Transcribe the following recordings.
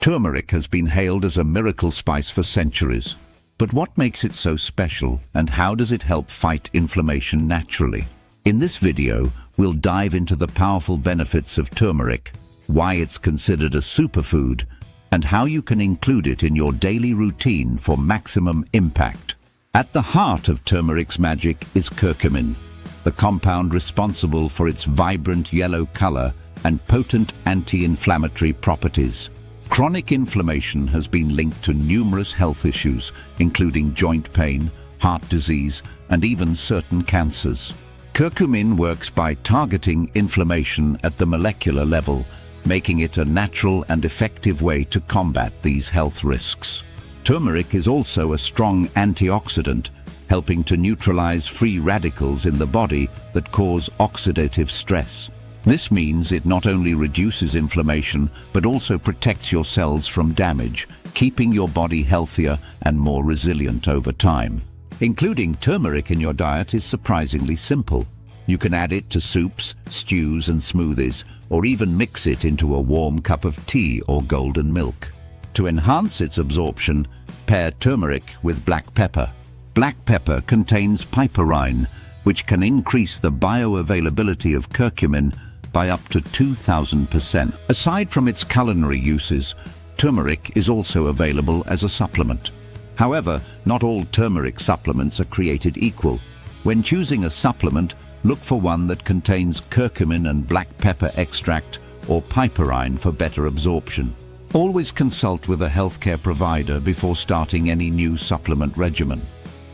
Turmeric has been hailed as a miracle spice for centuries. But what makes it so special, and how does it help fight inflammation naturally? In this video, we'll dive into the powerful benefits of turmeric, why it's considered a superfood, and how you can include it in your daily routine for maximum impact. At the heart of turmeric's magic is curcumin, the compound responsible for its vibrant yellow color and potent anti-inflammatory properties. Chronic inflammation has been linked to numerous health issues, including joint pain, heart disease, and even certain cancers. Curcumin works by targeting inflammation at the molecular level, making it a natural and effective way to combat these health risks. Turmeric is also a strong antioxidant, helping to neutralize free radicals in the body that cause oxidative stress. This means it not only reduces inflammation, but also protects your cells from damage, keeping your body healthier and more resilient over time. Including turmeric in your diet is surprisingly simple. You can add it to soups, stews and smoothies, or even mix it into a warm cup of tea or golden milk. To enhance its absorption, pair turmeric with black pepper. Black pepper contains piperine, which can increase the bioavailability of curcumin by up to 2,000%. Aside from its culinary uses, turmeric is also available as a supplement. However, not all turmeric supplements are created equal. When choosing a supplement, look for one that contains curcumin and black pepper extract or piperine for better absorption. Always consult with a healthcare provider before starting any new supplement regimen.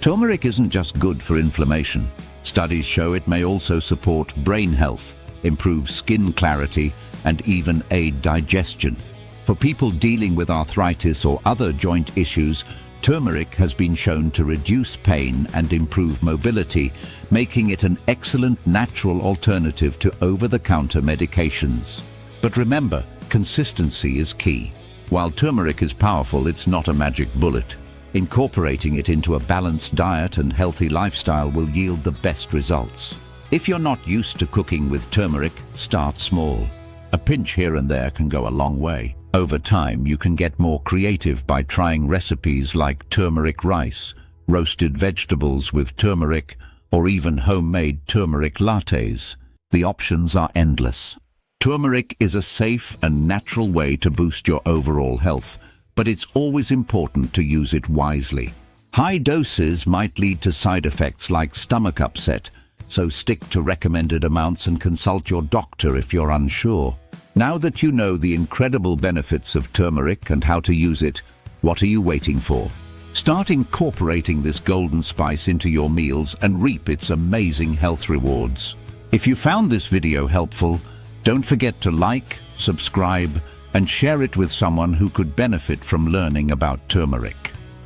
Turmeric isn't just good for inflammation. Studies show it may also support brain health, improve skin clarity, and even aid digestion. For people dealing with arthritis or other joint issues, turmeric has been shown to reduce pain and improve mobility, making it an excellent natural alternative to over-the-counter medications. But remember, consistency is key. While turmeric is powerful, it's not a magic bullet. Incorporating it into a balanced diet and healthy lifestyle will yield the best results. If you're not used to cooking with turmeric, start small. A pinch here and there can go a long way. Over time, you can get more creative by trying recipes like turmeric rice, roasted vegetables with turmeric, or even homemade turmeric lattes. The options are endless. Turmeric is a safe and natural way to boost your overall health, but it's always important to use it wisely. High doses might lead to side effects like stomach upset, so stick to recommended amounts and consult your doctor if you're unsure. Now that you know the incredible benefits of turmeric and how to use it, what are you waiting for? Start incorporating this golden spice into your meals and reap its amazing health rewards. If you found this video helpful, don't forget to like, subscribe, and share it with someone who could benefit from learning about turmeric.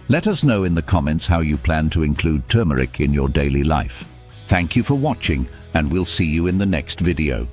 Let us know in the comments how you plan to include turmeric in your daily life. Thank you for watching, and we'll see you in the next video.